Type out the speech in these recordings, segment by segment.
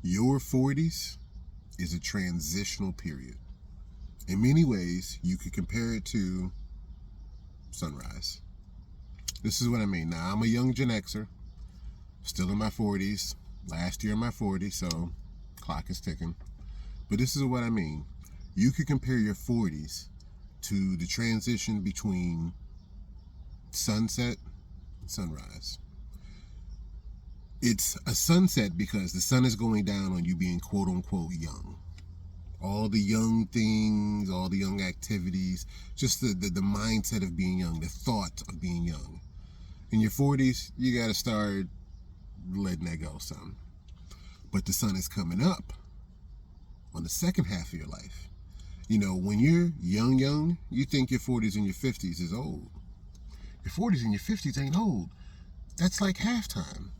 Your 40s is a transitional period. In many ways, you could compare it to sunrise. This is what I mean. Now, I'm a young Gen Xer, still in my 40s, last year in my 40s, so clock is ticking. But this is what I mean. You could compare your 40s to the transition between sunset and sunrise. It's a sunset because the sun is going down on you being quote unquote young. All the young things, all the young activities, just the mindset of being young, the thought of being young. In your 40s, you got to start letting that go some. But the sun is coming up on the second half of your life. You know, when you're young, you think your 40s and your 50s is old. Your 40s and your 50s ain't old. That's like halftime.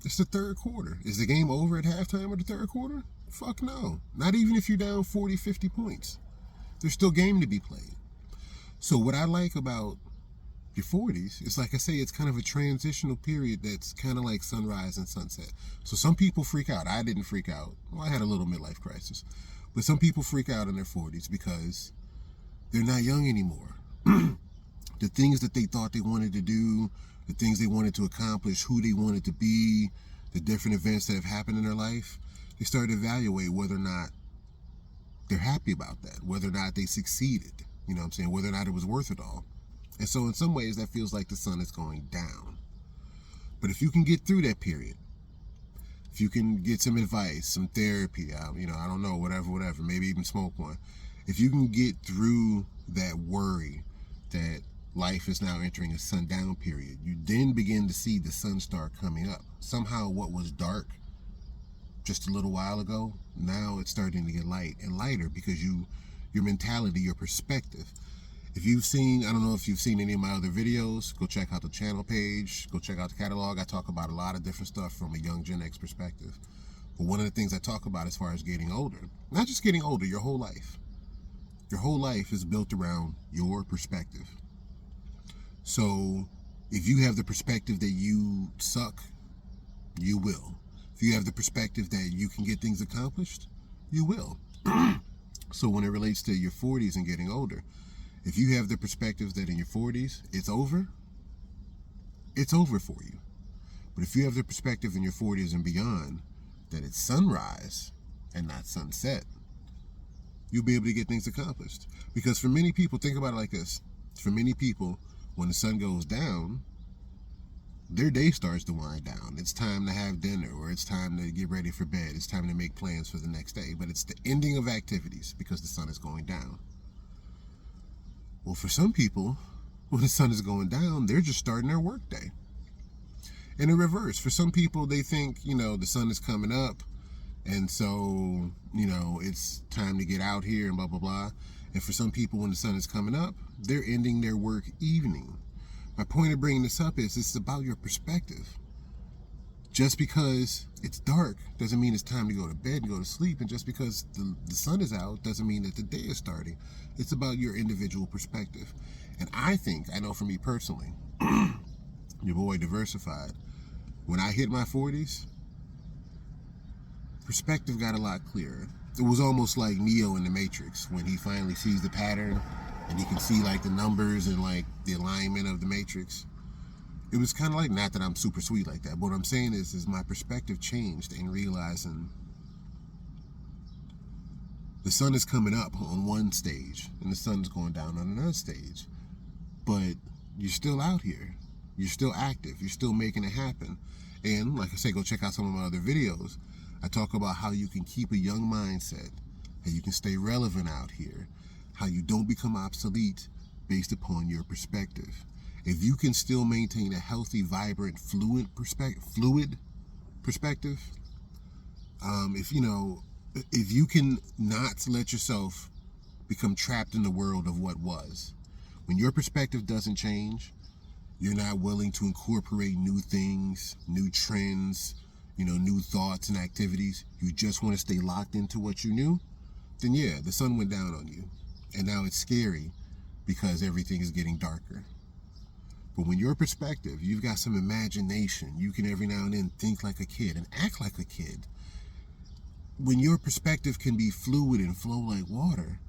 It's the third quarter. Is the game over at halftime of the third quarter? Fuck no. Not even if you're down 40, 50 points. There's still game to be played. So what I like about your 40s is, like I say, it's kind of a transitional period that's kind of like sunrise and sunset. So some people freak out. I didn't freak out. Well, I had a little midlife crisis. But some people freak out in their 40s because they're not young anymore. The things that they thought they wanted to do, the things they wanted to accomplish, who they wanted to be, the different events that have happened in their life, they start to evaluate whether or not they're happy about that, whether or not they succeeded, you know what I'm saying, whether or not it was worth it all. And so in some ways that feels like the sun is going down. But if you can get through that period, if you can get some advice, some therapy, I don't know, whatever, maybe even smoke one. If you can get through that worry that life is now entering a sundown period, you then begin to see the sun start coming up. Somehow what was dark just a little while ago, now it's starting to get light and lighter because your mentality, your perspective. If you've seen, I don't know if you've seen any of my other videos, go check out the channel page, go check out the catalog. I talk about a lot of different stuff from a young Gen X perspective. But one of the things I talk about as far as getting older, not just getting older, your whole life. Your whole life is built around your perspective. So if you have the perspective that you suck, you will. If you have the perspective that you can get things accomplished, you will. So when it relates to your 40s and getting older, if you have the perspective that in your 40s, it's over for you. But if you have the perspective in your 40s and beyond that it's sunrise and not sunset, you'll be able to get things accomplished. Because for many people, think about it like this. For many people, when the sun goes down, their day starts to wind down. It's time to have dinner, or it's time to get ready for bed. It's time to make plans for the next day. But it's the ending of activities because the sun is going down. Well, for some people, when the sun is going down, they're just starting their work day. And in reverse, for some people, they think, the sun is coming up, and so, it's time to get out here and blah, blah, blah. And for some people, when the sun is coming up, they're ending their work evening. My point of bringing this up is it's about your perspective. Just because it's dark doesn't mean it's time to go to bed and go to sleep. And just because the sun is out doesn't mean that the day is starting. It's about your individual perspective. And I know for me personally, your boy Diversified, when I hit my 40s, perspective got a lot clearer. It was almost like Neo in the Matrix when he finally sees the pattern and he can see like the numbers and like the alignment of the Matrix. It was kind of like, not that I'm super sweet like that, but what I'm saying is my perspective changed in realizing the sun is coming up on one stage and the sun's going down on another stage. But you're still out here. You're still active. You're still making it happen. And like I say, go check out some of my other videos. I talk about how you can keep a young mindset, how you can stay relevant out here, how you don't become obsolete based upon your perspective. If you can still maintain a healthy, vibrant, fluid perspective, if you can not let yourself become trapped in the world of what was, when your perspective doesn't change, you're not willing to incorporate new things, new trends, new thoughts and activities, you just want to stay locked into what you knew, then yeah, the sun went down on you. And now it's scary because everything is getting darker. But when your perspective, you've got some imagination, you can every now and then think like a kid and act like a kid. when your perspective can be fluid and flow like water,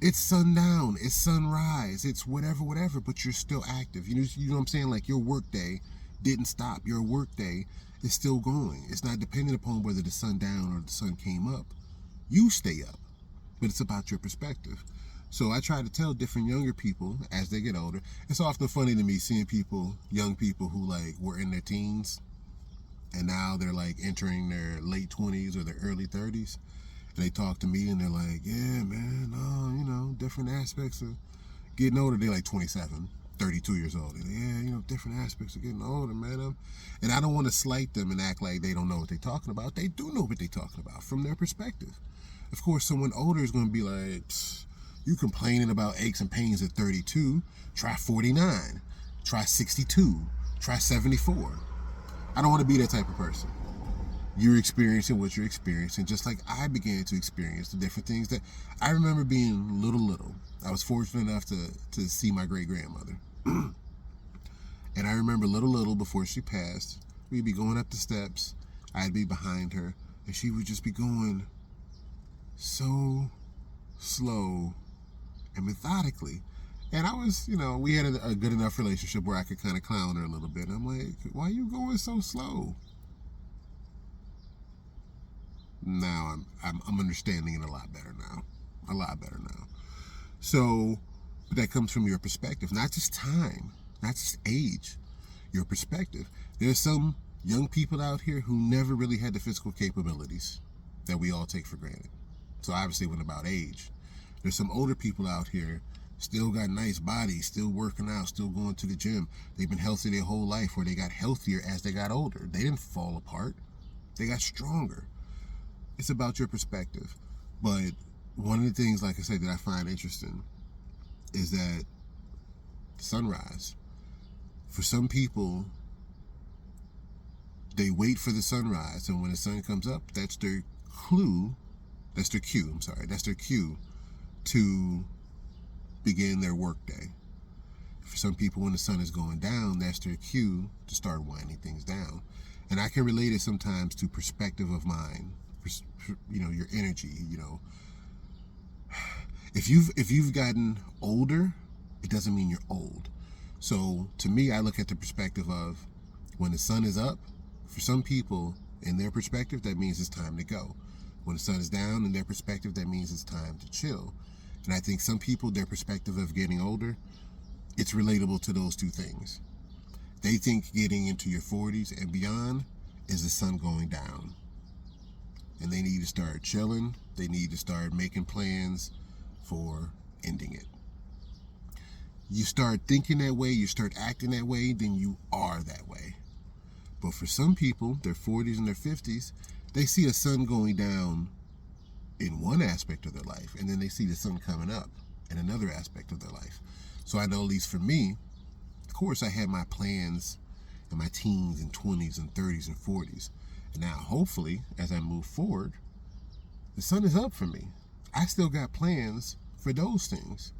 it's sundown, it's sunrise, it's whatever, but you're still active. You know what I'm saying? Like your work day didn't stop. Your work day is still going. It's not dependent upon whether the sun down or the sun came up. You stay up, but it's about your perspective. So I try to tell different younger people as they get older. It's often funny to me seeing people, young people who like were in their teens and now they're like entering their late 20s or their early 30s. And they talk to me and they're like, yeah, man, different aspects of getting older. They're like 27, 32 years old. And yeah, different aspects of getting older, man. And I don't want to slight them and act like they don't know what they're talking about. They do know what they're talking about from their perspective. Of course, someone older is going to be like, you complaining about aches and pains at 32, try 49, try 62, try 74. I don't want to be that type of person. You're experiencing what you're experiencing, just like I began to experience the different things that I remember being little. I was fortunate enough to see my great-grandmother. And I remember little before she passed, we'd be going up the steps, I'd be behind her, and she would just be going so slow and methodically. And I was, we had a good enough relationship where I could kind of clown her a little bit. I'm like, why are you going so slow? Now I'm understanding it a lot better now. So, but that comes from your perspective, not just time, not just age, your perspective. There's some young people out here who never really had the physical capabilities that we all take for granted. So obviously it wasn't about age. There's some older people out here still got nice bodies, still working out, still going to the gym. They've been healthy their whole life, or they got healthier as they got older. They didn't fall apart. They got stronger. It's about your perspective. But one of the things, like I said, that I find interesting is that sunrise. For some people, they wait for the sunrise, and when the sun comes up, that's their cue to begin their work day. For some people, when the sun is going down, that's their cue to start winding things down. And I can relate it sometimes to perspective of mind, your energy. If you've gotten older, it doesn't mean you're old. So to me, I look at the perspective of when the sun is up. For some people, in their perspective, that means it's time to go. When the sun is down, in their perspective, that means it's time to chill. And I think some people, their perspective of getting older, it's relatable to those two things. They think getting into your 40s and beyond is the sun going down. And they need to start chilling. They need to start making plans for ending it. You start thinking that way, you start acting that way, then you are that way. But for some people, their 40s and their 50s, they see the sun going down in one aspect of their life, and then they see the sun coming up in another aspect of their life. So I know, at least for me, of course, I had my plans in my teens and 20s and 30s and 40s. And now, hopefully, as I move forward, the sun is up for me. I still got plans for those things.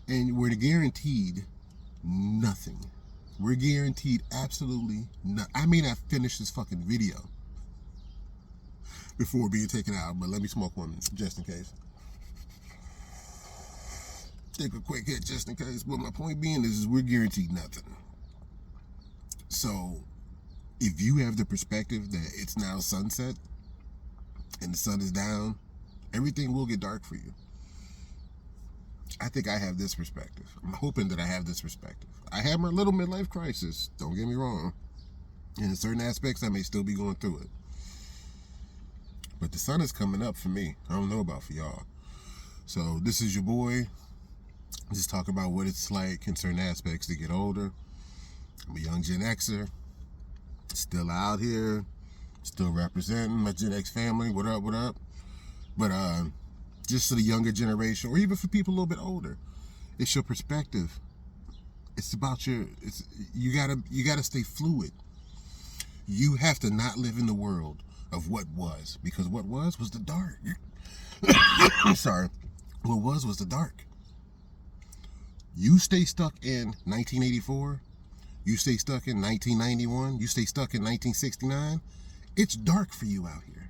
And we're guaranteed nothing. We're guaranteed absolutely nothing. I may not finish this fucking video before being taken out, but let me smoke one just in case. Take a quick hit just in case. But my point being is we're guaranteed nothing. So if you have the perspective that it's now sunset and the sun is down, everything will get dark for you. I think I have this perspective. I'm hoping that I have this perspective. I have my little midlife crisis, don't get me wrong. And in certain aspects, I may still be going through it. But the sun is coming up for me. I don't know about for y'all. So this is your boy. Just talk about what it's like in certain aspects to get older. I'm a young Gen Xer. Still out here. Still representing my Gen X family. What up, what up? But just to the younger generation, or even for people a little bit older, it's your perspective. It's about you gotta stay fluid. You have to not live in the world of what was, because what was the dark. I'm sorry. What was the dark. You stay stuck in 1984, you stay stuck in 1991, you stay stuck in 1969, it's dark for you out here.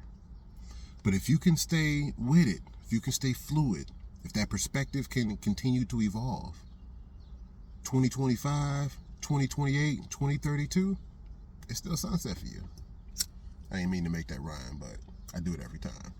But if you can stay with it, if you can stay fluid, if that perspective can continue to evolve, 2025, 2028, 2032, it's still sunset for you. I ain't mean to make that rhyme, but I do it every time.